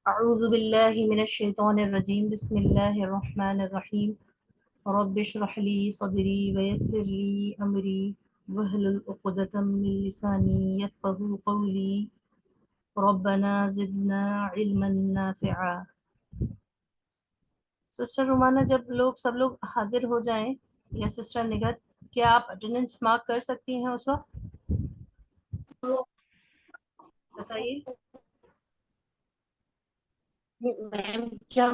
أعوذ بالله من الشيطان الرجيم بسم الله الرحمن الرحيم رب اشرح لي صدري ويسر لي أمري واحلل عقدة من لساني يفقهوا قولي ربنا زدنا علما نافعا. سسٹر رومانہ، جب سب لوگ حاضر ہو جائیں یا سسٹر نگہت، کیا آپ اٹینڈنس مارک کر سکتی ہیں اس وقت؟ بتائیے. میم کیا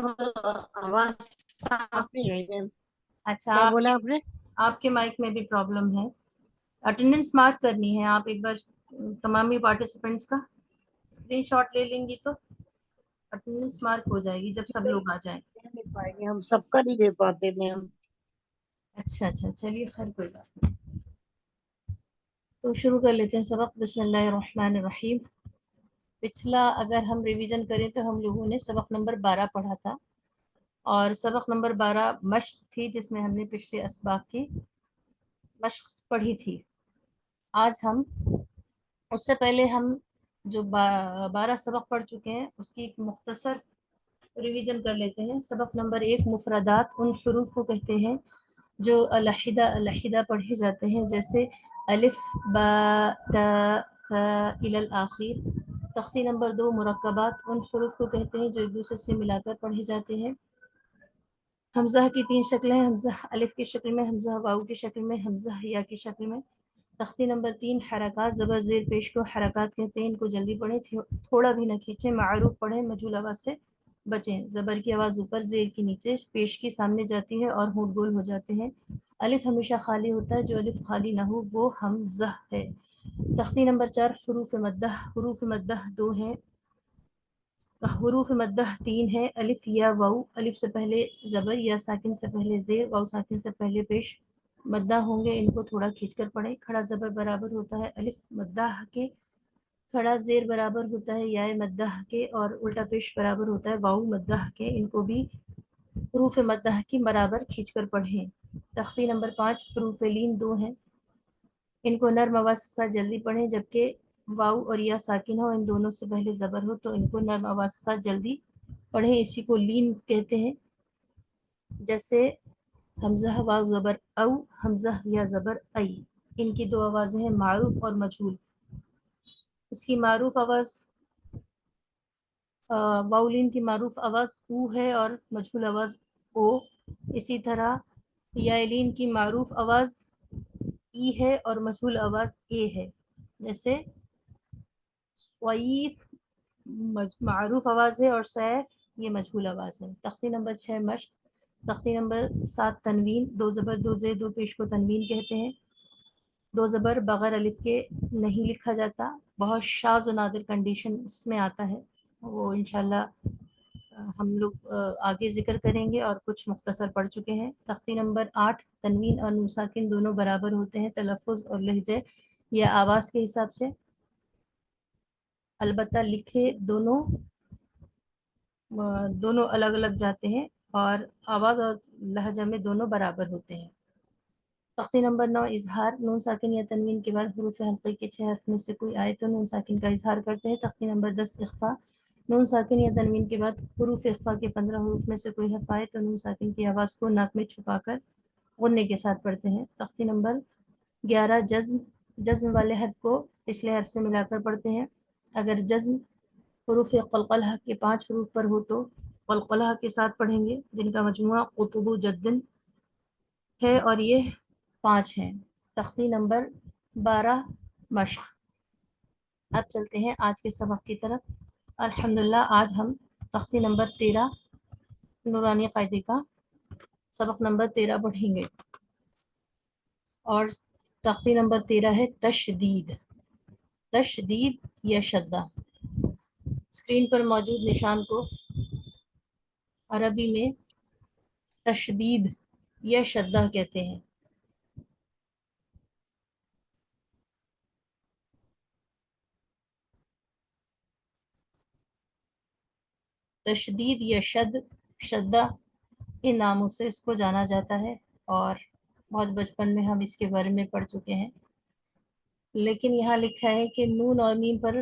آواز صاف نہیں ہوئی میم. اچھا، کیا بولا آپ نے؟ آپ کے مائک میں بھی پرابلم ہے. اٹینڈنس مارک کرنی ہے آپ ایک بار تمامی پارٹیسپینٹس کا اسکرین شاٹ لے لیں گی تو اٹینڈنس مارک ہو جائے گی جب سب لوگ آ جائیں. نہیں پائیں گے ہم، سب کا نہیں دے پاتے میم. اچھا اچھا، چلیے خیر، کوئی بات نہیں. تو شروع کر لیتے ہیں سبق. بسم اللہ الرحمن الرحیم. پچھلا اگر ہم ریویژن کریں تو ہم لوگوں نے سبق نمبر 12 پڑھا تھا، اور سبق نمبر 12 مشق تھی جس میں ہم نے پچھلے اسباق کی مشق پڑھی تھی. آج ہم اس سے پہلے ہم جو 12 سبق پڑھ چکے ہیں اس کی ایک مختصر ریویژن کر لیتے ہیں. سبق نمبر 1 مفردات، ان حروف کو کہتے ہیں جو علیحدہ علیحدہ پڑھے جاتے ہیں، جیسے الف، با، تا، ثا الی الآخر. تختی نمبر 2 مرکبات، ان حروف کو کہتے ہیں جو ایک دوسرے سے ملا کر پڑھے جاتے ہیں. حمزہ کی 3 شکلیں، حمزہ الف کی شکل میں، حمزہ واو کی شکل میں، حمزہ یا کی شکل میں. تختی نمبر 3 حرکات، زبر زیر پیش کو حرکات کہتے ہیں، ان کو جلدی پڑھیں، تھوڑا بھی نہ کھینچیں. معروف پڑھیں، مجھول آواز سے بچیں. زبر کی آواز اوپر، زیر کی نیچے، پیش کی سامنے جاتی ہے اور ہونٹ گول ہو جاتے ہیں. الف ہمیشہ خالی ہوتا ہے، جو الف خالی نہ ہو وہ حمزہ ہے. تختی نمبر 4 حروف مدہ. حروف مدہ 2 ہیں، حروف مدہ 3 ہے. الف یا واو، الف سے پہلے زبر، یا ساکن سے پہلے زیر، واو ساکن سے پہلے پیش مدہ ہوں گے، ان کو تھوڑا کھینچ کر پڑھیں. کھڑا زبر برابر ہوتا ہے الف مدہ کے، کھڑا زیر برابر ہوتا ہے یا مدہ کے، اور الٹا پیش برابر ہوتا ہے واو مدہ کے. ان کو بھی حروف مدہ کی برابر کھینچ کر پڑھیں. تختی نمبر 5 حروف لین 2 ہیں، ان کو نرم آواز کے ساتھ جلدی پڑھیں، جبکہ واو اور یا ساکن ہو، ان دونوں سے پہلے زبر ہو تو ان کو نرم آواز کے ساتھ جلدی پڑھیں. اسی کو لین کہتے ہیں. جیسے حمزہ واو زبر او، حمزہ یا زبر ای. ان کی 2 آوازیں ہیں، معروف اور مجہول. اس کی معروف آواز واولین کی معروف آواز او ہے اور مجہول آواز او. اسی طرح یائلین کی معروف آواز ای ہے اور مجہول آواز اے ہے. جیسے سویف معروف آواز ہے اور سیف یہ مجہول آواز ہے. تختی نمبر 6 مشق. تختی نمبر 7 تنوین، 2 زبر 2 زیر 2 پیش کو تنوین کہتے ہیں. 2 زبر بغیر الف کے نہیں لکھا جاتا، بہت شاذ و نادر کنڈیشن اس میں آتا ہے، وہ انشاءاللہ ہم لوگ آگے ذکر کریں گے اور کچھ مختصر پڑھ چکے ہیں. تختی نمبر 8 تنوین اور نون ساکن دونوں برابر ہوتے ہیں تلفظ اور لہجے یا آواز کے حساب سے، البتہ لکھے دونوں الگ الگ جاتے ہیں اور آواز اور لہجہ میں دونوں برابر ہوتے ہیں. تختی نمبر 9 اظہار. نون ساکن یا تنوین کے بعد حروف حلقی کے 6 حرف میں سے کوئی آئے تو نون ساکن کا اظہار کرتے ہیں. تختی نمبر 10 اخفا. نون ساکن یا تنوین کے بعد حروف اخفا کے 15 حروف میں سے کوئی حرف آئے تو نون ساکن کی آواز کو ناک میں چھپا کر غننے کے ساتھ پڑھتے ہیں. تختی نمبر 11 جزم. جزم والے حرف کو پچھلے حرف سے ملا کر پڑھتے ہیں. اگر جزم حروف قلقلہ کے 5 حروف پر ہو تو قلقلہ کے ساتھ پڑھیں گے، جن کا مجموعہ قطب جدن ہے اور یہ 5 ہیں. تختی نمبر 12 مشق. اب چلتے ہیں آج کے سبق کی طرف. الحمدللہ آج ہم تختی نمبر 13 نورانی قاعدے کا سبق نمبر 13 پڑھیں گے، اور تختی نمبر 13 ہے تشدید. تشدید یا شدہ. اسکرین پر موجود نشان کو عربی میں تشدید یا شدہ کہتے ہیں. تشدید یا شدہ ان ناموں سے اس کو جانا جاتا ہے، اور بہت بچپن میں ہم اس کے بارے میں پڑھ چکے ہیں. لیکن یہاں لکھا ہے کہ نون اور میم پر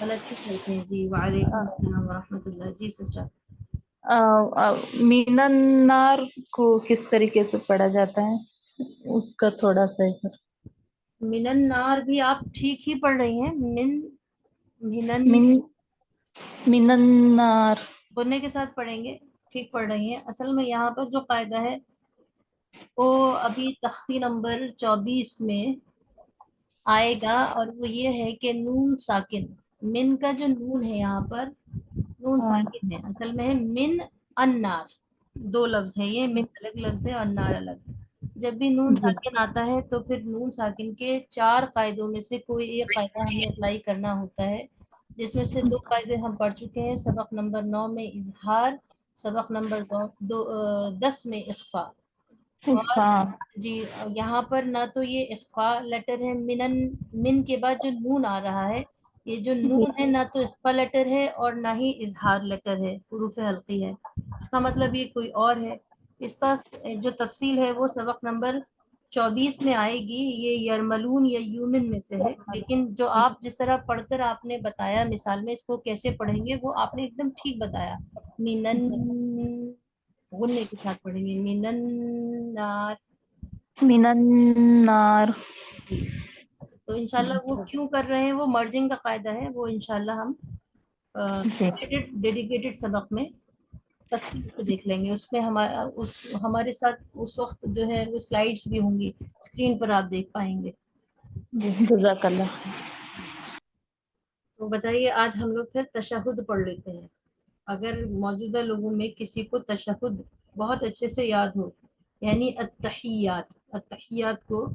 غلط ہی کرتے ہیں جی. وعلیکم السلام ورحمۃ اللہ. جی سسٹر. من النار کو کس طریقے سے پڑھا جاتا ہے؟ اس کا تھوڑا سا من النار بھی آپ ٹھیک ہی پڑھ رہی ہیں. من من النار بننے کے ساتھ پڑھیں گے. ٹھیک پڑھ رہی ہیں. اصل میں یہاں پر جو قاعدہ ہے وہ ابھی تختی نمبر 24 میں آئے گا، اور وہ یہ ہے کہ نون ساکن. من کا جو نون ہے یہاں پر نون ساکن ہے. اصل میں ہے من النار. دو لفظ ہیں یہ. من الگ لفظ ہے اور نار الگ. جب بھی نون جی ساکن آتا ہے تو پھر نون ساکن کے 4 قاعدوں میں سے کوئی ایک قاعدہ ہمیں اپلائی کرنا ہوتا ہے، جس میں سے 2 قاعدے ہم پڑھ چکے ہیں. سبق نمبر 9 میں اظہار، سبق نمبر 10 میں اخفا. اور ہاں جی یہاں پر نہ تو یہ اخفا لیٹر ہے من کے بعد جو نون آ رہا ہے، یہ جو جی نون ہے نہ تو اخفا لیٹر ہے اور نہ ہی اظہار لیٹر ہے، حروف حلقی ہے. اس کا مطلب یہ کوئی اور ہے. اس کا جو تفصیل ہے وہ سبق نمبر 24 میں آئے گی. یہ یرملون یا یومن میں سے ہے، لیکن جو آپ جس طرح پڑھ کر آپ نے بتایا مثال میں اس کو کیسے پڑھیں گے وہ آپ نے ایک دم ٹھیک بتایا. مینن غنے کے ساتھ پڑھیں گے. مینن نار. من النار. جی تو انشاءاللہ وہ کیوں کر رہے ہیں وہ مرجنگ کا قاعدہ ہے. وہ انشاءاللہ ہم جی ڈیڈیکیٹڈ سبق میں تفصیل سے دیکھ لیں گے. اس میں ہمارے ساتھ اس وقت جو ہے وہ سلائیڈز بھی ہوں گی، اسکرین پر آپ دیکھ پائیں گے. جی جزاک اللہ. تو بتائیے آج ہم لوگ پھر تشہد پڑھ لیتے ہیں. اگر موجودہ لوگوں میں کسی کو تشہد بہت اچھے سے یاد ہو، یعنی التحیات، التحیات کو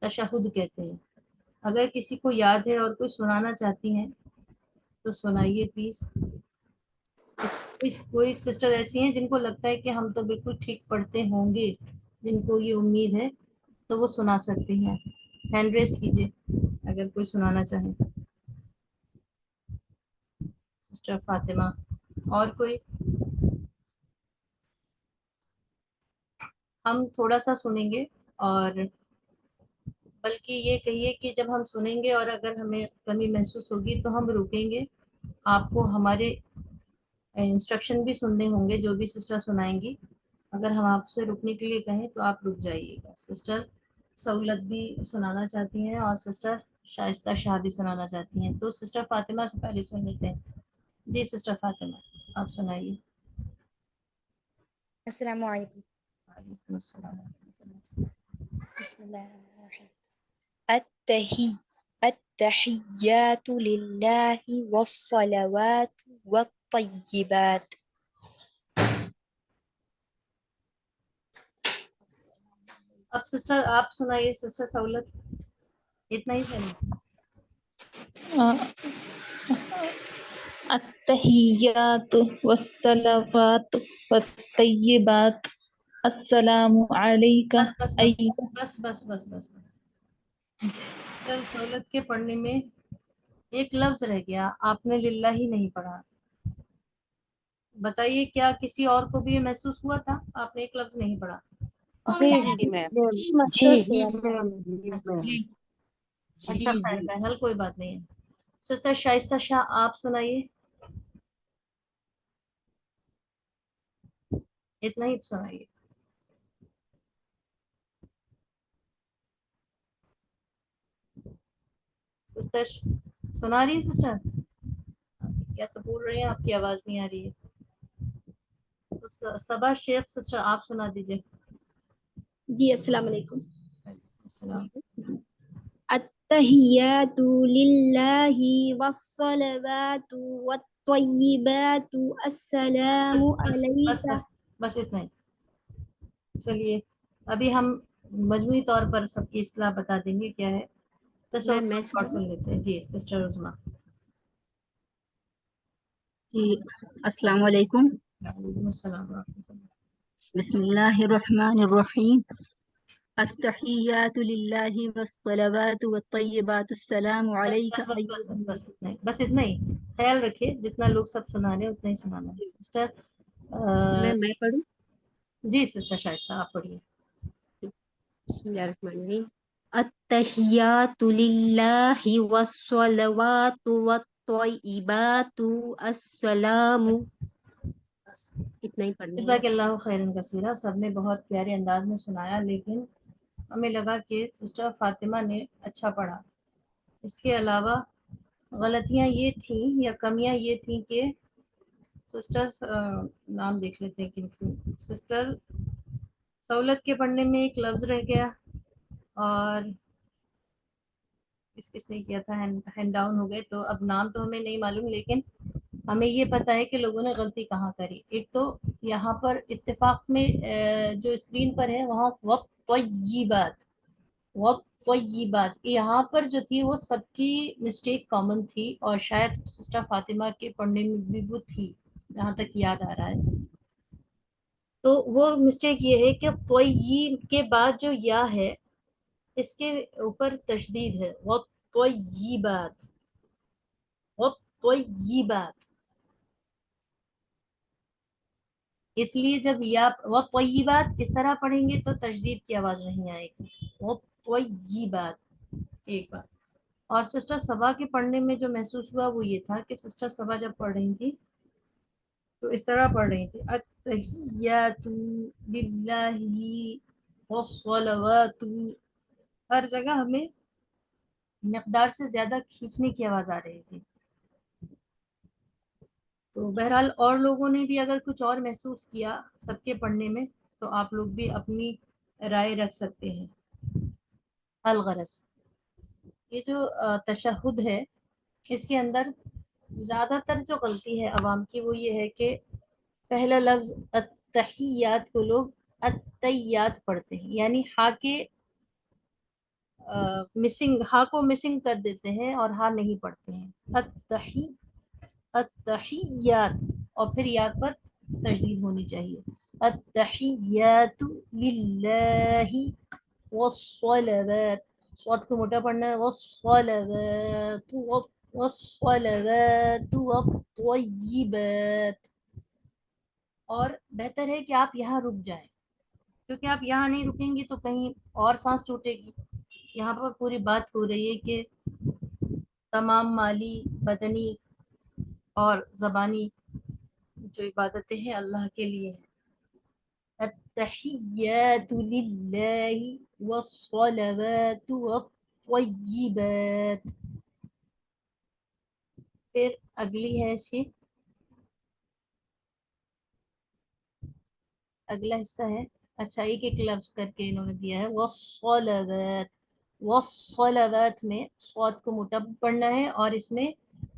تشہد کہتے ہیں. اگر کسی کو یاد ہے اور کوئی سنانا چاہتی ہیں تو سنائیے پلیز. کوئی سسٹر ایسی ہیں جن کو لگتا ہے کہ ہم تو بالکل ٹھیک پڑھتے ہوں گے، جن کو یہ امید ہے تو وہ سنا سکتی ہیں. ہینڈ ریز کیجیے اگر کوئی سنانا چاہیں. سسٹر فاطمہ. اور کوئی؟ ہم تھوڑا سا سنیں گے، اور بلکہ یہ کہیے کہ جب ہم سنیں گے اور اگر ہمیں کمی محسوس ہوگی تو ہم رکیں گے. آپ کو ہمارے انسٹرکشن بھی سننے ہوں گے جو بھی سسٹر سنائیں گی. اگر ہم آپ سے رکنے کے لیے کہیں تو آپ رک جائیے گا. سسٹر سہولت بھی سنانا چاہتی ہیں اور سسٹر شائستہ شاہ بھی سنانا چاہتی ہیں. تو سسٹر فاطمہ سے پہلے سن لیتے ہیں. جی سسٹر فاطمہ آپ سنائیے. السلام علیکم. وعلیکم السلام. بسم اللہ الرحمن الرحیم. التحیات للہ والصلوات والطیبات. اب سسٹر آپ سنائیے. سسٹر سہولت اتنا ہی چاہیے. التحیات والصلوات والطیبات السلام علیک بس بس بس ایھا. بس بس بس بس بس. سر سہولت کے پڑھنے میں ایک لفظ رہ گیا، آپ نے للہ ہی نہیں پڑھا. بتائیے کیا کسی اور کو بھی یہ محسوس ہوا تھا؟ آپ نے ایک لفظ نہیں پڑھا. جی جی میم. میم. جی جی محسوس جی ہوا. میم. جی اچھا میم. اچھا جی خیر جی. بہرحال کوئی بات نہیں ہے. سسٹر شائستہ شاہ آپ سنائیے. اتنا ہی سنائیے. سسٹر سنا رہی ہے سسٹر؟ یا تو بول رہے ہیں آپ کی آواز نہیں آ رہی ہے. تو صبا شیخ سسٹر آپ سنا دیجیے. جی السلام علیکم. السلام. التحیات للہ والصلوات والطیبات السلام بس بس علیک. بس بس اتنا ہی. چلیے ابھی ہم مجموعی طور پر سب کی اصطلاح بتا دیں گے کیا ہے. میم میں تصور سن لیتے ہیں. جی سسٹر عظما. جی السلام علیکم. وعلیکم السلام ورحمۃ اللہ. بسم اللہ الرحمن الرحیم. التحیات للہ والصلوات والطیبات السلام بس علیک بس بس بس بس ایھا. بس اتنا ہی. بس اتنا ہی. خیال رکھیے جتنا لوگ سب سنا رہے ہیں اتنا ہی سنانا ہے. سسٹر میم میں پڑھوں؟ جی سسٹر شائستہ آپ پڑھیے. بسم اللہ الرحمن الرحیم. التحیات للہ والصلوات والطیبات السلام، اتنا ہی پڑھنا ہے. جزاک اللہ خیرن کثیرہ. سب نے بہت پیارے انداز میں سنایا، لیکن ہمیں لگا کہ سسٹر فاطمہ نے اچھا پڑھا. اس کے علاوہ غلطیاں یہ تھیں یا کمیاں یہ تھیں کہ سسٹر نام دیکھ لیتے ہیں کن کی. سسٹر سہولت کے پڑھنے میں ایک لفظ رہ گیا، اور کس نے کیا تھا، ہینڈ ڈاؤن ہو گئے. تو اب نام تو ہمیں نہیں معلوم، لیکن ہمیں یہ پتہ ہے کہ لوگوں نے غلطی کہاں کری. ایک تو یہاں پر اتفاق میں جو اسکرین پر ہے وہاں وقت طیبات، وقت طیبات، یہاں پر جو تھی وہ سب کی مسٹیک کامن تھی، اور شاید سسٹر فاطمہ کے پڑھنے میں بھی وہ تھی جہاں تک یاد آ رہا ہے. تو وہ مسٹیک یہ ہے کہ طیب کے بعد جو یا ہے اس کے اوپر تشدید ہے، وطیبات، وطیبات. اس لیے جب یا وطیبات اس طرح پڑھیں گے تو تشدید کی آواز نہیں آئے گی. وطیبات ایک بات. اور سسٹر صبا کے پڑھنے میں جو محسوس ہوا وہ یہ تھا کہ سسٹر صبا جب پڑھ رہی تھی تو اس طرح پڑھ رہی تھی، التحیات للہ والصلوات. ہر جگہ ہمیں مقدار سے زیادہ کھینچنے کی آواز آ رہی تھی. تو بہرحال اور لوگوں نے بھی اگر کچھ اور محسوس کیا سب کے پڑھنے میں تو آپ لوگ بھی اپنی رائے رکھ سکتے ہیں. الغرض یہ جو تشہد ہے اس کے اندر زیادہ تر جو غلطی ہے عوام کی وہ یہ ہے کہ پہلا لفظ التحیات کو لوگ التیات پڑھتے ہیں، یعنی ہا کے ہا کو مسنگ کر دیتے ہیں اور ہا نہیں پڑھتے ہیں. التحیات، اور پھر یا پر تشدید ہونی چاہیے. التحیات للہ والصلوات، صوت کو موٹا پڑھنا ہے، والصلوات والصلوات والطیبات. اور بہتر ہے کہ آپ یہاں رک جائیں، کیونکہ آپ یہاں نہیں رکیں گی تو کہیں اور سانس ٹوٹے گی. یہاں پر پوری بات ہو رہی ہے کہ تمام مالی، بدنی اور زبانی جو عبادتیں ہیں اللہ کے لیے ہیں. التحیات للہ والصلوات والطیبات. پھر اگلی ہے اس کی، اگلا حصہ ہے، اچھا ایک ایک لفظ کر کے انہوں نے دیا ہے. والصلوات، والصلوات میں صوت کو موٹا پڑھنا ہے اور اس میں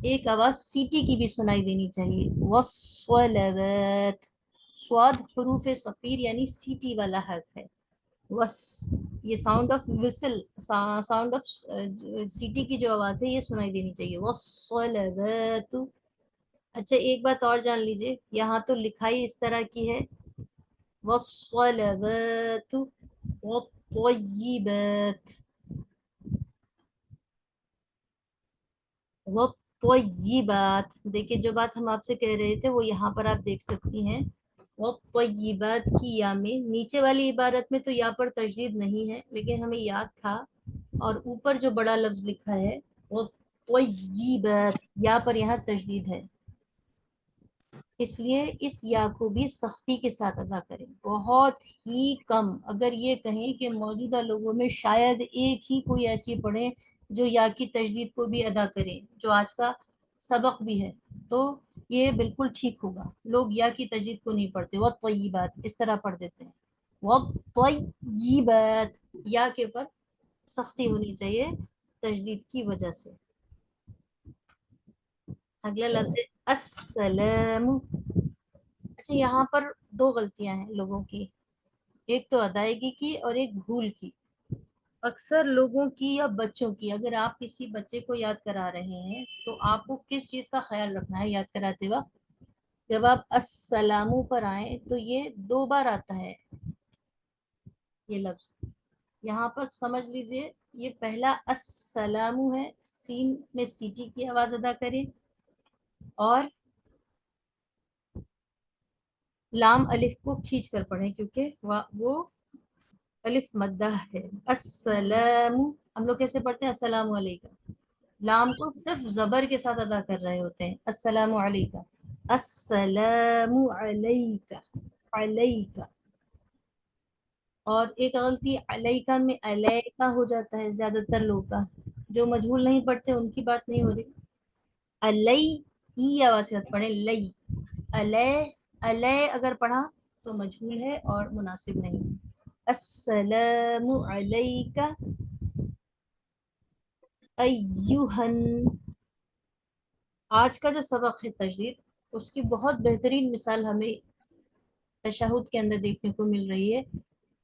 ایک آواز سیٹی کی بھی سنائی دینی چاہیے. والصلوات، صاد حروف صفیر یعنی سیٹی والا حرف ہے. یہ ساؤنڈ آف وسل، ساؤنڈ آف سیٹی کی جو آواز ہے یہ سنائی دینی چاہیے. والصلوات. اچھا ایک بات اور جان لیجئے، یہاں تو لکھائی اس طرح کی ہے والصلوات والطیبات، والطیبات. دیکھیں جو بات ہم آپ سے کہہ رہے تھے وہ یہاں پر آپ دیکھ سکتی ہیں. والطیبات کی یا میں نیچے والی عبارت میں تو یا پر تشدید نہیں ہے، لیکن ہمیں یاد تھا، اور اوپر جو بڑا لفظ لکھا ہے والطیبات یا پر یہاں تشدید ہے، اس لیے اس یا کو بھی سختی کے ساتھ ادا کریں. بہت ہی کم، اگر یہ کہیں کہ موجودہ لوگوں میں شاید ایک ہی کوئی ایسی پڑھیں جو یا کی تجدید کو بھی ادا کریں، جو آج کا سبق بھی ہے تو یہ بالکل ٹھیک ہوگا. لوگ یا کی تجدید کو نہیں پڑھتے، والطیبات اس طرح پڑھ دیتے ہیں. والطیبات یا کے اوپر سختی ہونی چاہیے تجدید کی وجہ سے. اگلا لفظ ہے السلام. اچھا یہاں پر دو غلطیاں ہیں لوگوں کی، ایک تو ادائیگی کی اور ایک بھول کی. اکثر لوگوں کی یا بچوں کی، اگر آپ کسی بچے کو یاد کرا رہے ہیں تو آپ کو کس چیز کا خیال رکھنا ہے یاد کراتے وقت؟ جب آپ السلام پر آئیں تو یہ 2 بار آتا ہے یہ لفظ. یہاں پر سمجھ لیجئے یہ پہلا السلام ہے، سین میں سیٹی کی آواز ادا کریں، اور لام الف کو کھینچ کر پڑھیں کیونکہ وہ الف مدہ ہے. السلام ہم لوگ کیسے پڑھتے ہیں؟ السلام علیکم. لام کو صرف زبر کے ساتھ ادا کر رہے ہوتے ہیں. السلام علیکہ، السلام علیکہ، علیکہ. اور ایک غلطی علیکہ میں علیکہ ہو جاتا ہے زیادہ تر لوگ کا. جو مجہول نہیں پڑھتے ان کی بات نہیں ہو رہی. علی ای آواز کے ساتھ پڑھیں، لئی. علی، علی اگر پڑھا تو مجہول ہے اور مناسب نہیں. السلام علیکہ ایہن. آج کا جو سبق ہے تجدید، اس کی بہت بہترین مثال ہمیں تشہد کے اندر دیکھنے کو مل رہی ہے.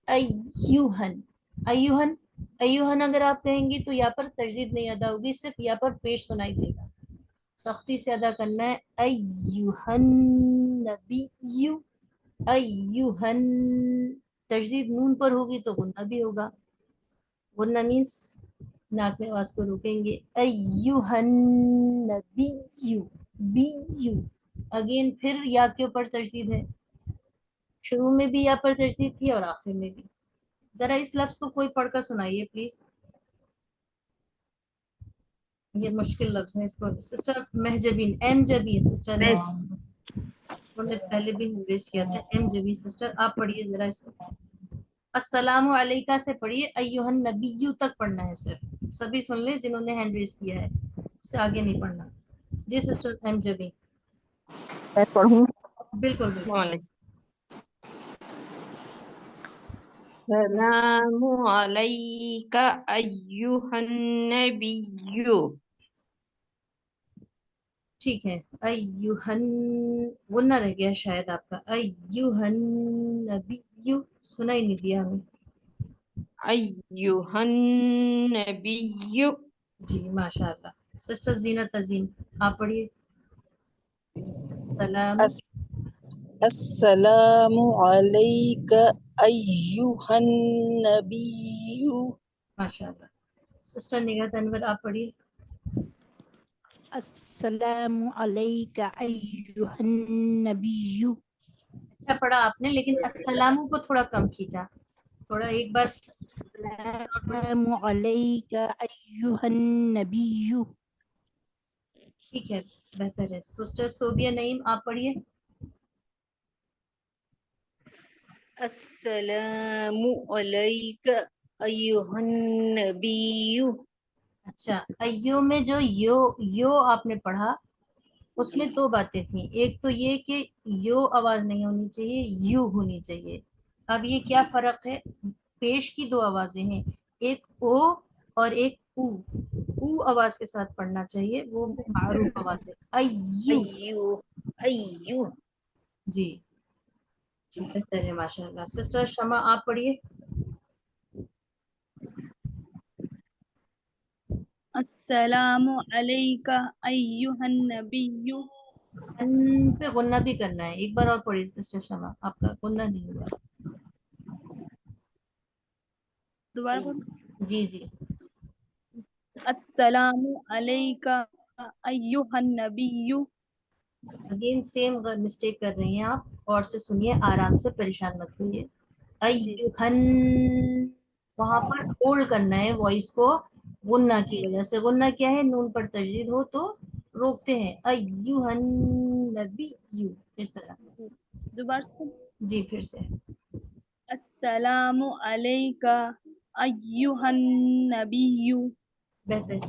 ایہن، ایہن، ایہن اگر آپ کہیں گے تو یہاں پر تجدید نہیں ادا ہوگی، صرف یہاں پر پیش سنائی دے گا. سختی سے ادا کرنا ہے. ایہن نبی، ایہن. تجدید نون پر ہوگی تو غنہ بھی ہوگا. غنہ مینس ناک میں آواز کو روکیں گے. ایہن نبی، بی. اگین پھر یا کے اوپر تجدید ہے. شروع میں بھی یا پر تجدید تھی اور آخر میں بھی. ذرا اس لفظ کو کوئی پڑھ کر سنائیے پلیز. یہ مشکل لفظ ہے. اس کو سسٹر مہجبین، ایم جبی سسٹر نے انہوں نے پہلے بھی ریز کیا تھا. ایم جبی سسٹر آپ پڑھیے ذرا اس کو. السلام علیکہ سے پڑھیے، ایہن نبیو تک پڑھنا ہے صرف. سبھی سن لیں جنہوں نے ہینڈ ریز کیا ہے، اس سے آگے نہیں پڑھنا. جی سسٹر ایم جبی. میں پڑھوں. بالکل بالکل. وعلیکم السلام علیک ایہا النبی. ٹھیک ہے. ایہن، غنہ رہ گیا شاید آپ کا. ایہن نبیو سنائی نہیں دیا ہمیں. ایہا النبی. جی ماشاء اللہ. سسٹر زینت عظیم آپ پڑھیے. السلام. السلام علیک ایہا النبی. ماشاء اللہ. سسٹر نگہت انور آپ پڑھیے. السلام علیک ایہا النبی. اچھا پڑھا آپ نے، لیکن السلام کو تھوڑا کم کھینچا. تھوڑا ایک بار السلام علیک ایہا النبی. ٹھیک ہے، بہتر ہے. سسٹر صوبیہ نعیم آپ پڑھیے. السلام علیک ایہا النبی. اچھا، ایو میں جو یو آپ نے پڑھا اس میں دو باتیں تھیں. ایک تو یہ کہ یو آواز نہیں ہونی چاہیے، یو ہونی چاہیے. اب یہ کیا فرق ہے؟ پیش کی دو آوازیں ہیں، ایک او اور ایک او. او آواز کے ساتھ پڑھنا چاہیے، وہ معروف آواز ہے. ایو. ایو، ایو. جی بہتر ہے ماشاء اللہ. سسٹر شمع آپ پڑھیے. السلام علیک ایہا النبی. ان پہ غنہ بھی کرنا ہے. ایک بار اور پڑھیے سسٹر شمع، آپ کا غنہ نہیں ہوا. دوبارہ بولو. جی جی. السلام علیک ایہا النبی. اگین سیم مسٹیک کر رہی ہیں آپ. اور سے سنیے، آرام سے، پریشان مت ہوئیے. جی ایہن، وہاں پر ہولڈ کرنا ہے وائس کو. غنہ کی وجہ سے، غنہ کیا ہے؟ نون پر تشدید ہو تو روکتے ہیں. ایہن نبی، اس طرح. دوبارہ سے. جی پھر سے. السلام علیک ایہا النبی. بہتر.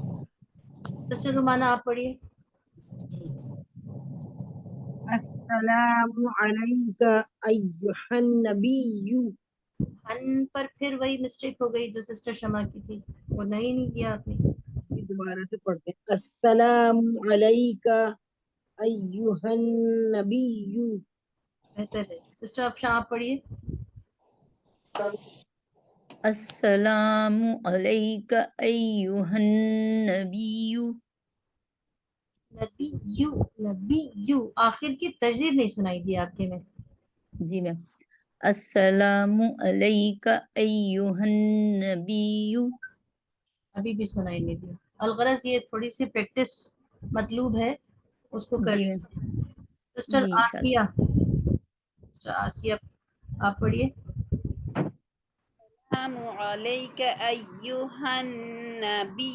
سسٹر رومانہ آپ پڑھیے. السلام علیک ایہا النبی. ان پر پھر وہی مسٹیک ہو گئی جو سسٹر شمع کی تھی، وہ نہیں کیا آپ نے. دوبارہ سے پڑھتے ہیں. السلام علیک ایہا النبی. بہتر ہے. سسٹر افشاں آپ پڑھیے. السلام علیک ایہا النبی. نبیو، نبیو آخر کی تجدید نہیں سنائی دی آپ کے میں. جی میم. السلام علیک ایہا النبی. ابھی بھی سنائی نہیں دیا. الغرض یہ تھوڑی سی پریکٹس مطلوب ہے، اس کو کر جی میم. لیجیے. سسٹر جی انشاءاللہ. آسیہ، سسٹر آسیہ آپ پڑھیے. السلام علیک ایہا النبی.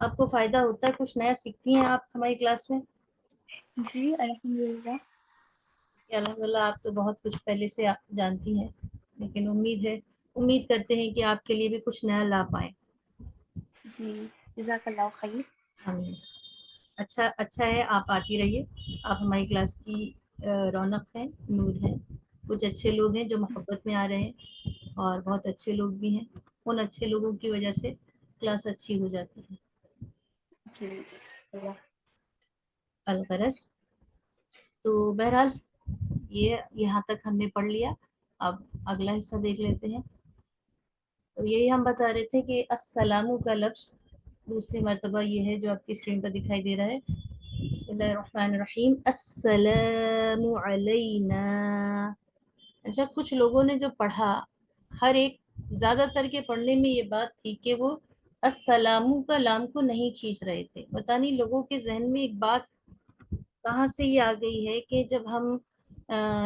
آپ کو فائدہ ہوتا ہے؟ کچھ نیا سیکھتی ہیں آپ ہماری کلاس میں؟ جی الحمدللہ. الحمدللہ آپ تو بہت کچھ پہلے سے جانتی ہیں، لیکن امید کرتے ہیں کہ آپ کے لیے بھی کچھ نیا لا پائیں. جی جزاک اللہ خیر. آمین. اچھا ہے، آپ آتی رہیے. آپ ہماری کلاس کی رونق ہیں، نور ہیں. کچھ اچھے لوگ ہیں جو محبت میں آ رہے ہیں، اور بہت اچھے لوگ بھی ہیں. ان اچھے لوگوں کی وجہ سے کلاس اچھی ہو جاتی ہے. جی جی. الغرض تو بہرحال یہ یہاں تک ہم نے پڑھ لیا. اب اگلا حصہ دیکھ لیتے ہیں. تو یہی ہم بتا رہے تھے کہ السلام کا لفظ دوسری مرتبہ یہ ہے جو آپ کی اسکرین پر دکھائی دے رہا ہے. بسم اللہ الرحمن الرحیم. السلام علینا. اچھا، کچھ لوگوں نے جو پڑھا، ہر ایک زیادہ تر کے پڑھنے میں یہ بات تھی کہ وہ السلام کا لام کو نہیں کھینچ رہے تھے. پتہ نہیں لوگوں کے ذہن میں ایک بات کہاں سے یہ آ گئی ہے کہ جب ہم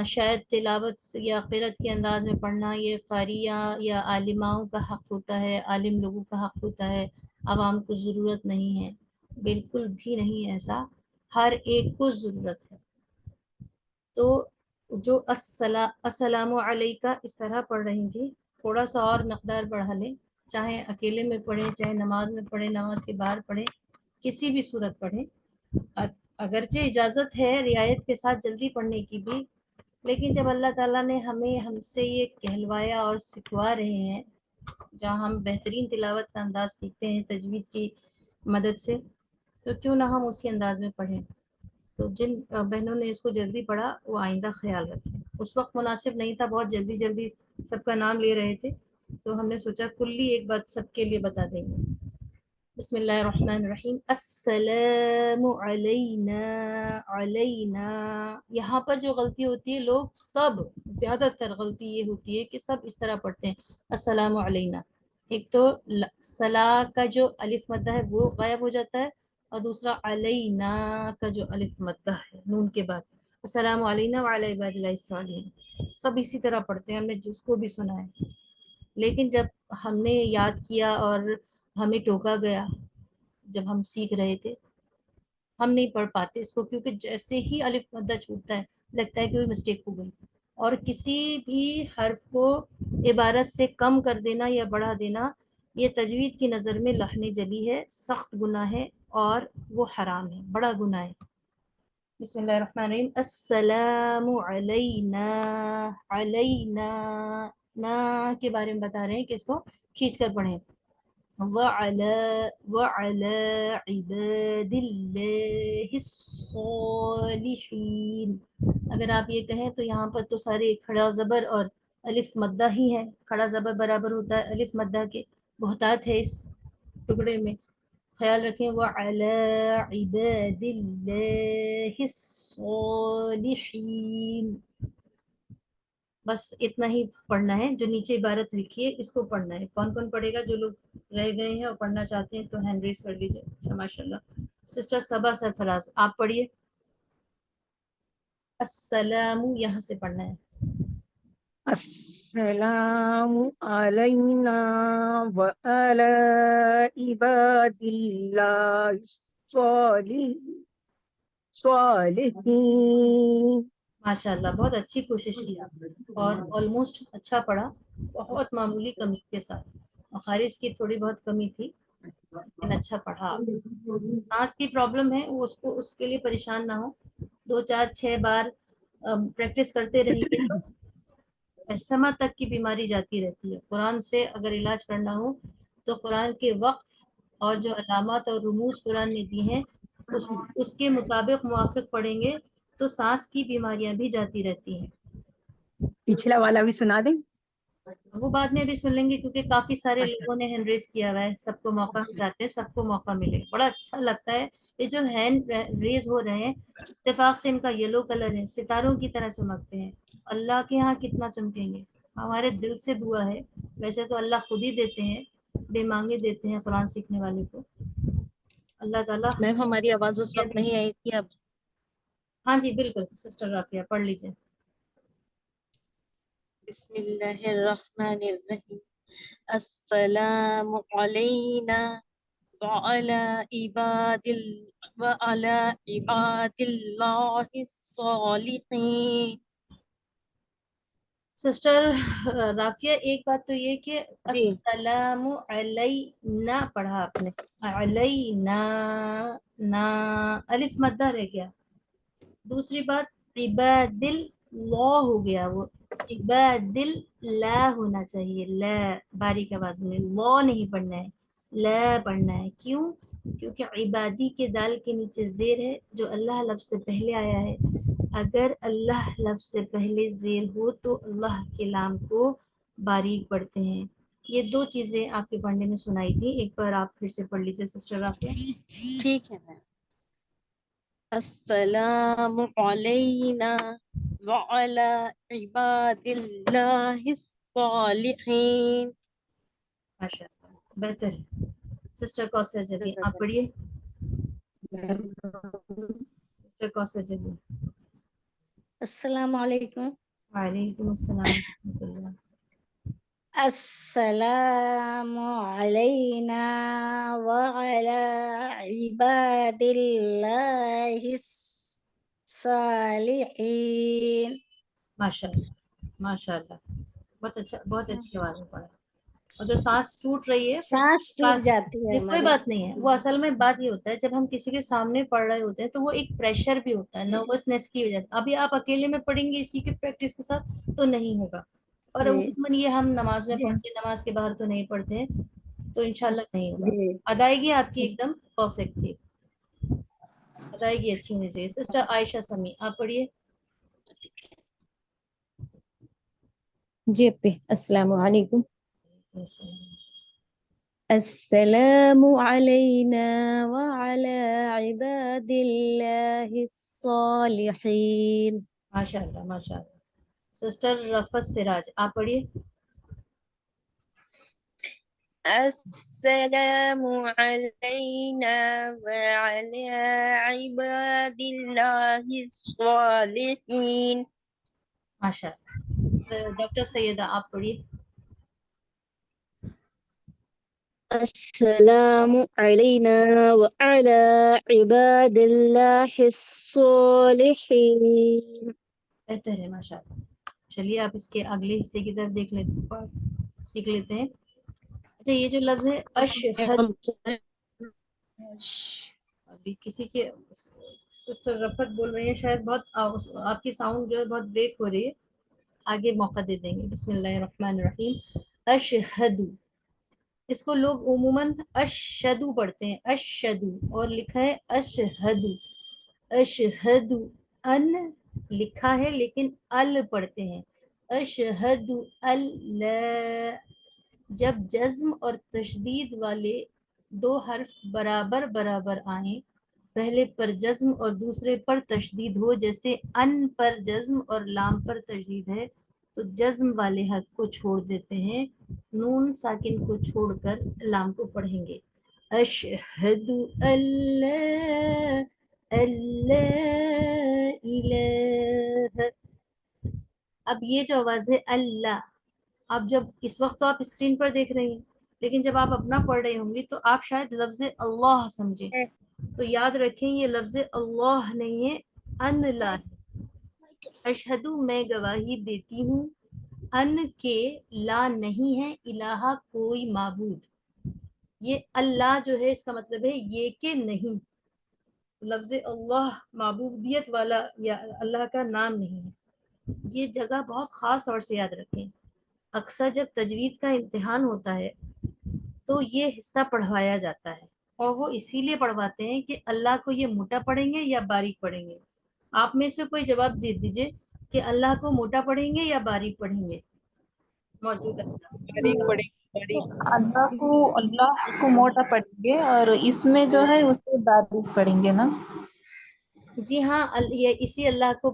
شاید تلاوت یا قرأت کے انداز میں پڑھنا یہ قاریہ یا عالماؤں کا حق ہوتا ہے، عالم لوگوں کا حق ہوتا ہے، عوام کو ضرورت نہیں ہے. بالکل بھی نہیں ایسا، ہر ایک کو ضرورت ہے. تو جو السلام علیکہ اس طرح پڑھ رہی تھی، تھوڑا سا اور مقدار بڑھا لیں. چاہے اکیلے میں پڑھیں، چاہے نماز میں پڑھیں، نماز کے باہر پڑھیں، کسی بھی صورت پڑھیں. اگرچہ اجازت ہے رعایت کے ساتھ جلدی پڑھنے کی بھی، لیکن جب اللہ تعالیٰ نے ہم سے یہ کہلوایا اور سکھوا رہے ہیں، جہاں ہم بہترین تلاوت کا انداز سیکھتے ہیں تجوید کی مدد سے، تو کیوں نہ ہم اسی انداز میں پڑھیں. تو جن بہنوں نے اس کو جلدی پڑھا وہ آئندہ خیال رکھیں. اس وقت مناسب نہیں تھا، بہت جلدی سب کا نام لے رہے تھے، تو ہم نے سوچا کلی ایک بات سب کے لیے بتا دیں گے. بسم اللہ الرحمن الرحیم. السلام علینا. یہاں پر جو غلطی ہوتی ہے، لوگ سب زیادہ تر غلطی یہ ہوتی ہے کہ سب اس طرح پڑھتے ہیں السلام علینا. ایک تو سلا کا جو الف مدہ ہے وہ غائب ہو جاتا ہے، اور دوسرا علینا کا جو الف مدہ ہے نون کے بعد، السلام علینا وعلی عباد اللہ الصالحین. سب اسی طرح پڑھتے ہیں، ہم نے جس کو بھی سنا ہے. لیکن جب ہم نے یاد کیا اور ہمیں ٹوکا گیا، جب ہم سیکھ رہے تھے، ہم نہیں پڑھ پاتے اس کو، کیونکہ جیسے ہی الف مدہ چھوٹتا ہے لگتا ہے کہ کوئی مسٹیک ہو گئی. اور کسی بھی حرف کو عبارت سے کم کر دینا یا بڑھا دینا، یہ تجوید کی نظر میں لہن جلی ہے، سخت گناہ ہے، اور وہ حرام ہے، بڑا گناہ ہے. بسم اللہ الرحمن الرحیم. السلام علینا نا کے بارے میں بتا رہے ہیں کہ اس کو کھینچ کر پڑھیں. وعلى عباد الله الصالحين. اگر آپ یہ کہیں تو یہاں پر تو سارے کھڑا زبر اور الف مدہ ہی ہے. کھڑا زبر برابر ہوتا ہے الف مدہ کے. بہتات ہے اس ٹکڑے میں، خیال رکھیں. وعلى عباد الله الصالحين. بس اتنا ہی پڑھنا ہے. جو نیچے عبارت لکھی ہے اس کو پڑھنا ہے. کون کون پڑھے گا؟ جو لوگ رہ گئے ہیں اور پڑھنا چاہتے ہیں تو ہینڈ ریز کر لیجیے. اچھا ماشاء اللہ. سسٹر صبا سرفراز آپ پڑھیے. السلام یہاں سے پڑھنا ہے. السلام علینا وعلی عباد اللہ الصالحین. ماشاء اللہ، بہت اچھی کوشش کی آپ، اور آلموسٹ اچھا پڑھا، بہت معمولی کمی کے ساتھ. خارج کی تھوڑی بہت کمی تھی، لیکن اچھا پڑھا آپ. سانس کی پرابلم ہے، وہ اس کے لیے پریشان نہ ہو. 2 4 6 بار پریکٹس کرتے رہیں گے تو استماع تک کی بیماری جاتی رہتی ہے. قرآن سے اگر علاج کرنا ہو تو قرآن کے وقف اور جو علامات اور رموز قرآن نے دی ہیں اس کے مطابق موافق پڑھیں گے تو سانس کی بیماریاں بھی جاتی رہتی ہیں. پچھلا والا بھی سنا دیں. وہ بعد میں بھی سن لیں گے، کیونکہ کافی سارے لوگوں نے ہینڈ ریز کیا ہوا ہے. سب کو موقع ہم چاہتے ہیں سب کو موقع ملے. بڑا اچھا لگتا ہے. یہ جو ہینڈ ریز ہو رہے ہیں اتفاق سے ان کا یلو کلر ہے، ستاروں کی طرح چمکتے ہیں. اللہ کے ہاں کتنا چمکیں گے. ہمارے دل سے دعا ہے. ویسے تو اللہ خود ہی دیتے ہیں، بے مانگے دیتے ہیں قرآن سیکھنے والے کو. اللہ تعالیٰ. میم ہماری آواز اس وقت نہیں آئی تھی. اب ہاں جی بالکل سسٹر رافیہ پڑھ لیجیے. بسم اللہ الرحمن الرحیم. السلام علینا وعلى عباد الله الصالحين. سسٹر رافیہ، ایک بات تو یہ کہ جی السلام علینا پڑھا آپ نے، علینا نا الف مدہ رہ گیا. دوسری بات عباد اللہ ہو گیا، وہ عباد اللہ ہونا چاہیے، لا باریک آواز میں، لا نہیں پڑھنا ہے، لا پڑھنا ہے. کیوں؟ کیونکہ عبادی کے دال کے نیچے زیر ہے جو اللہ لفظ سے پہلے آیا ہے. اگر اللہ لفظ سے پہلے زیر ہو تو اللہ کے لام کو باریک پڑھتے ہیں. یہ دو چیزیں آپ کے پڑھنے میں سنائی تھی، ایک بار آپ پھر سے پڑھ لیجیے سسٹر رافیہ. ٹھیک ہے میم. السلام علینا وعلى عباد الله الصالحين. ماشاء اللہ، بہتر ہے. سسٹر کوثر جبی آپ پڑھیے. سسٹر کوثر جبی. السلام علیکم. وعلیکم السلام ورحمۃ اللہ. السلام علینا وعلی عباد اللہ الصالحین. ماشاء اللہ ماشاء اللہ، بہت اچھا، بہت اچھی آواز میں پڑھا. اور جو سانس ٹوٹ رہی ہے سانس ٹوٹ جاتی ہے یہ کوئی ہماری. بات نہیں ہے. وہ اصل میں بات یہ ہوتا ہے جب ہم کسی کے سامنے پڑھ رہے ہوتے ہیں تو وہ ایک پریشر بھی ہوتا ہے نروسنس کی وجہ سے. ابھی آپ اکیلے میں پڑھیں گے اسی کی پریکٹس کے ساتھ تو نہیں ہوگا. اور جی عموماً یہ ہم نماز میں جی پڑھتے ہیں، نماز کے باہر تو نہیں پڑھتے ہیں، تو انشاءاللہ نہیں ہوگا. جی ادائیگی آپ کی ایک دم پرفیکٹ تھی، ادائیگی اچھی ہونی چاہیے. سسٹر عائشہ سمی آپ پڑھیے. جی اپی السلام علیکم. السلام علینا وعلى عباد اللہ الصالحین. ماشاء اللہ ماشاء اللہ. سسٹر رفت سراج آپ پڑھیے. السلام علینا وعلى عباد اللہ الصالحین. ماشاء اللہ. ڈاکٹر سیدہ آپ پڑھیے. السلام علینا وعلى عباد اللہ الصالحین. بہتر ہے ماشاء اللہ. چلیے آپ اس کے اگلے حصے کی طرف دیکھ لیتے سیکھ لیتے ہیں. اچھا یہ جو لفظ ہے اشہد، ابھی کسی کے سسٹر رفت بول رہی ہیں شاید بہت آپ کی ساؤنڈ جو ہے بہت بریک ہو رہی ہے، آگے موقع دے دیں گے. بسم اللہ الرحمن الرحیم. اشہد، اس کو لوگ عموماً اشہدو پڑھتے ہیں، اشہدو، اور لکھا ہے اشہد. اشہد ان لکھا ہے لیکن ال پڑھتے ہیں. اشہد اللہ. جب جزم اور تشدید والے دو حرف برابر برابر آئیں، پہلے پر جزم اور دوسرے پر تشدید ہو، جیسے ان پر جزم اور لام پر تشدید ہے تو جزم والے حرف کو چھوڑ دیتے ہیں، نون ساکن کو چھوڑ کر لام کو پڑھیں گے. اشہد اللہ اللہ الہ. اب یہ جو آواز ہے اللہ، اب جب اس وقت تو آپ اسکرین پر دیکھ رہی ہیں لیکن جب آپ اپنا پڑھ رہی ہوں گی تو آپ شاید لفظ اللہ سمجھیں، تو یاد رکھیں یہ لفظ اللہ نہیں ہے، ان لا ہے. اشہدو میں گواہی دیتی ہوں، ان کے لا نہیں ہے، الہ کوئی معبود. یہ اللہ جو ہے اس کا مطلب ہے یہ کہ نہیں. لفظ اللہ معبودیت والا یا اللہ کا نام نہیں ہے. یہ جگہ بہت خاص طور سے یاد رکھیں. اکثر جب تجوید کا امتحان ہوتا ہے تو یہ حصہ پڑھوایا جاتا ہے، اور وہ اسی لیے پڑھواتے ہیں کہ اللہ کو یہ موٹا پڑھیں گے یا باریک پڑھیں گے. آپ میں سے کوئی جواب دے دیجئے کہ اللہ کو موٹا پڑھیں گے یا باریک پڑھیں گے. موجود ہے باریک پڑھیں گے، باریک. اللہ کو موٹا پڑھیں گے اور اس میں جو ہے اسے باریک پڑھیں گے نا. جی ہاں، یہ اسی اللہ کو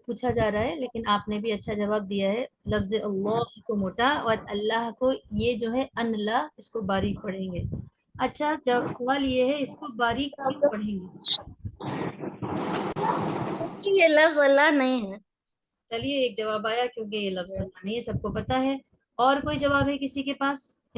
پوچھا جا رہا ہے، لیکن آپ نے بھی اچھا جواب دیا ہے. لفظ اللہ کو موٹا اور اللہ کو یہ جو ہے ان لا، اس کو باریک پڑھیں گے. اچھا جب سوال یہ ہے اس کو باریک کیوں پڑھیں گے؟ کیونکہ یہ لفظ اللہ نہیں ہے. چلیے ایک جواب آیا، کیونکہ یہ لفظ اللہ نہیں ہے، سب کو پتا ہے. اور کوئی جواب ہے کسی کے پاس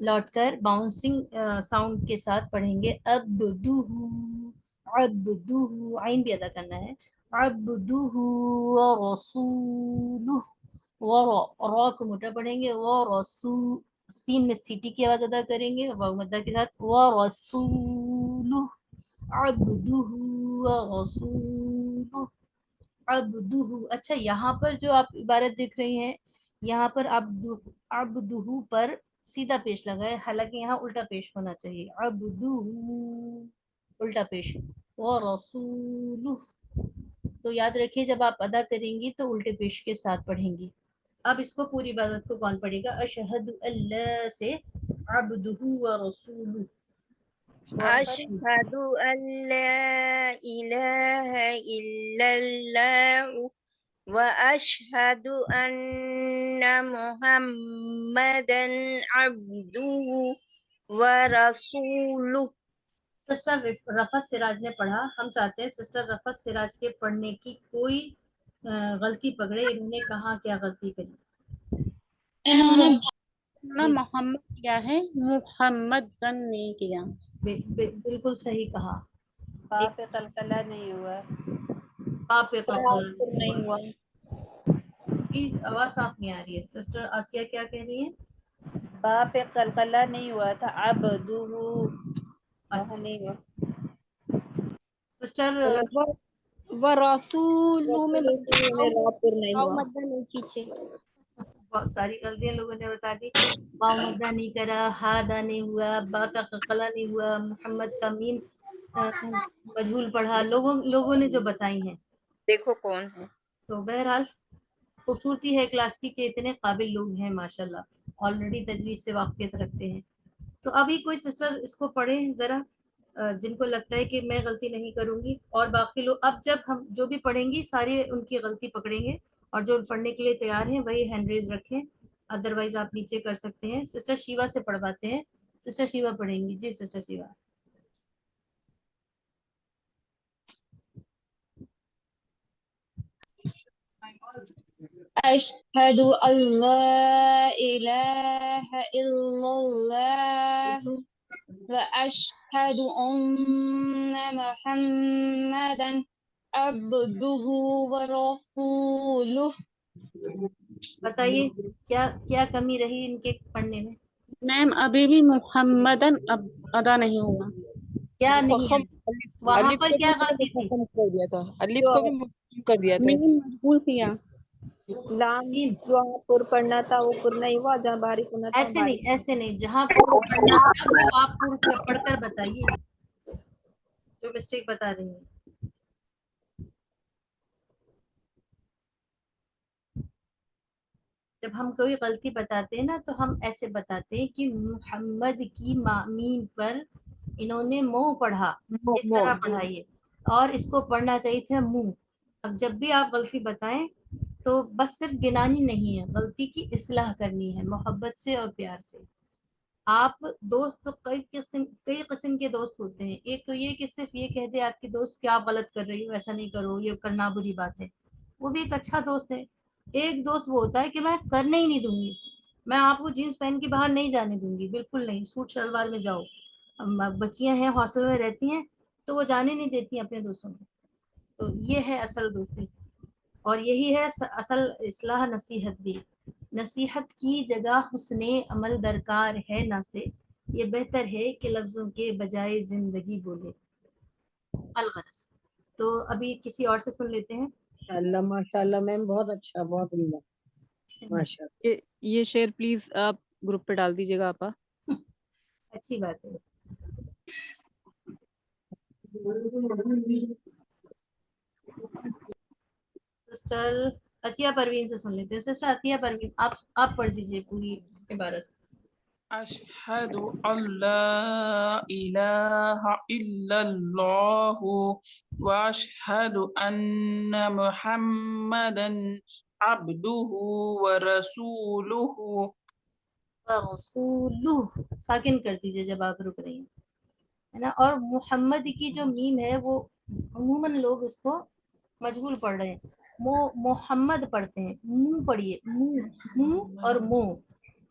لوٹ کر باؤنسنگ ساؤنڈ کے ساتھ پڑھیں گے عبدہ، عبدہ، عین بھی ادا کرنا ہے، عبدہ ورسولہ، را کو موٹا پڑھیں گے، ورسول، سین میں سیٹی کی آواز ادا کریں گے واو مدہ کے ساتھ، ورسولہ، عبدہ ورسولہ، عبدہ۔ اچھا یہاں پر جو آپ عبارت دیکھ رہی ہیں، یہاں پر عبدہ پر سیدھا پیش لگا ہے، حالانکہ یہاں الٹا پیش ہونا چاہیے، عبدہ الٹا پیش، ورسولہ۔ تو یاد رکھیے جب آپ ادا کریں گی تو الٹے پیش کے ساتھ پڑھیں گی۔ اب اس کو پوری عبادت کو کون پڑھے گا؟ اشہد اللہ سے عبدہ ورسولہ، غور کریں۔ أشهد أن لا إله إلا الله وأشهد أن محمدا عبده ورسوله۔ سسٹر رفت سراج نے پڑھا، ہم چاہتے ہیں سسٹر رفت سراج کے پڑھنے کی کوئی غلطی پکڑے، انہوں نے کہاں کیا غلطی کری؟ انہوں نے جی محمد کیا ہے، محمد نہیں کیا، بالکل صحیح کہا، با پہ قلقلہ نہیں ہوا، آپ پہ پر نہیں ہوا۔ کی آواز صاف نہیں آ رہی ہے۔ سسٹر آسیہ کیا کہہ رہی ہیں؟ با پہ قلقلہ نہیں ہوا تھا، عبدہ وہاں نہیں ہوا۔ سسٹر ورسول میں مدہ نہیں پیچھے، بہت ساری غلطیاں لوگوں نے بتا دی، واو مدہ نہیں کرا، ہا ادا نہیں ہوا، با کا قلقلہ نہیں ہوا، محمد کا میم مجہول پڑھا، لوگوں نے جو بتائی ہیں۔ دیکھو کون ہے۔ تو بہرحال خوبصورتی ہے کلاس کی کہ اتنے قابل لوگ ہیں ماشاءاللہ، آلریڈی تجوید سے واقفیت رکھتے ہیں۔ تو ابھی کوئی سسٹر اس کو پڑھیں ذرا، جن کو لگتا ہے کہ میں غلطی نہیں کروں گی، اور باقی لوگ اب جب ہم جو بھی پڑھیں گی سارے ان کی غلطی پکڑیں گے، اور جو پڑھنے کے لیے تیار ہیں وہی ہینڈ ریز رکھیں، ادروائز آپ نیچے کر سکتے ہیں۔ سسٹر شیوا سے پڑھواتے ہیں، سسٹر شیوا پڑھیں گی۔ جی سسٹر شیوا۔ أشهد أن لا إله إلا الله وأشهد أن محمدا عبده ورسوله۔ بتائیے کیا کمی رہی ان کے پڑھنے میں؟ میم ابھی بھی محمدن ادا نہیں ہوا۔ کیا نہیں ہے وہاں الف پر کو کیا بھی غلطی تھی؟ مفخم کر دیا تھا، الف کو بھی مفخم کر دیا تھا۔ میم مجبور کیا، لام میم جہاں پر پڑھنا تھا وہ پر نہیں ہوا، جہاں باریک ہونا تھا ایسے باریک۔ نہیں، ایسے نہیں، جہاں پر پڑھنا تھا وہ آپ پڑھ کر بتائیے جو مسٹیک بتا رہی ہیں۔ جب ہم کوئی غلطی بتاتے ہیں نا تو ہم ایسے بتاتے ہیں کہ محمد کی میم پر انہوں نے مو پڑھا، اس طرح پڑھائیے، اور اس کو پڑھنا چاہیے تھا منہ۔ اب جب بھی آپ غلطی بتائیں تو بس صرف گنانی نہیں ہے، غلطی کی اصلاح کرنی ہے محبت سے اور پیار سے۔ آپ دوست تو کئی قسم کے دوست ہوتے ہیں، ایک تو یہ کہ صرف یہ کہہ دے آپ کی دوست کہ آپ غلط کر رہی ہو، ایسا نہیں کرو، یہ کرنا بری بات ہے، وہ بھی ایک اچھا دوست ہے۔ ایک دوست وہ ہوتا ہے کہ میں کرنے ہی نہیں دوں گی، میں آپ کو جینس پہن کے باہر نہیں جانے دوں گی، بالکل نہیں، سوٹ شلوار میں جاؤ۔ بچیاں ہیں ہاسٹل میں رہتی ہیں تو وہ جانے نہیں دیتی اپنے دوستوں کو، تو یہ ہے اصل دوستی، اور یہی ہے اصل اصلاح۔ نصیحت بھی، نصیحت کی جگہ حسن عمل درکار ہے نہ سے، یہ بہتر ہے کہ لفظوں کے بجائے زندگی بولے۔ الغرض تو ابھی کسی اور سے سن لیتے ہیں۔ ماشاء اللہ میم، بہت اچھا، بہت عمدہ، ماشاء اللہ۔ یہ شعر پلیز آپ گروپ پہ ڈال دیجیے گا آپا۔ اچھی بات ہے۔ سسٹر عطیہ پروین سے سن لیتے ہیں۔ سسٹر عطیہ پروین آپ پڑھ دیجیے پوری عبارت۔ أشهد أن لا إله إلا الله وأشهد أن محمدا عبده ورسوله۔ رسولہ ساکن کر دیجیے جب آپ رک رہی ہیں، ہے نا۔ اور محمد کی جو میم ہے وہ عموماً لوگ اس کو مجہول پڑھ رہے ہیں، محمد پڑھتے ہیں، منہ پڑھیے، منہ اور منہ،